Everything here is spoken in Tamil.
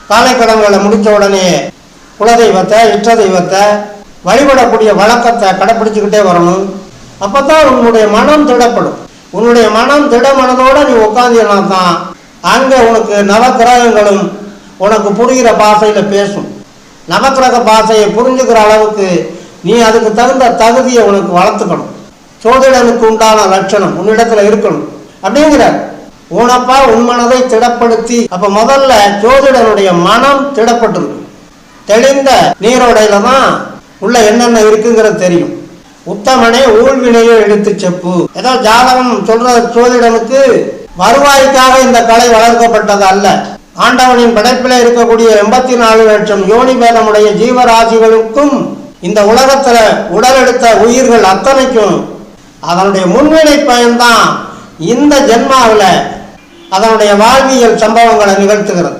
காலை கடன்களை முடித்த உடனே குலதெய்வத்தை இஷ்ட தெய்வத்தை வழிபடக்கூடிய வழக்கத்தை கடைப்பிடிச்சுக்கிட்டே வரணும். அப்போ தான் உன்னுடைய மனம் திடப்படும். உன்னுடைய மனம் திடமனதோடு நீ உட்காந்தினா தான் அங்கே உனக்கு நவக்கிரகங்களும் உனக்கு புரிகிற பாஷையில் பேசும். நவக்கிரக பாஷையை புரிஞ்சுக்கிற அளவுக்கு நீ அதுக்கு தகுந்த தகுதியை உனக்கு வளர்த்துக்கணும். சோதிடனுக்கு உண்டான லட்சணம் உன்னிடத்தில் இருக்கணும் அப்படிங்கிறார். உனப்பா உன் மனதை திடப்படுத்தி. அப்போ முதல்ல சோதிடனுடைய மனம் திடப்பட்டிருக்கு. தெளிந்த நீரோடையில தான் உள்ள என்னென்ன இருக்குங்கிறது தெரியும். உத்தமனே ஊழ்வினையை எடுத்து செப்பு. ஏதோ ஜாதகம் சொல்ற சோதிடனுக்கு வருவாய்க்காக இந்த கலை வளர்க்கப்பட்டது அல்ல. ஆண்டவனின் படைப்பில் இருக்கக்கூடிய 84 லட்சம் யோனி பேதமுடைய ஜீவராசிகளுக்கும் இந்த உலகத்துல உடல் எடுத்த உயிர்கள் அத்தனைக்கும் அதனுடைய முன்வினை பயன்தான் இந்த ஜென்மாவில் அதனுடைய வாழ்வியல் சம்பவங்களை நிகழ்த்துகிறது.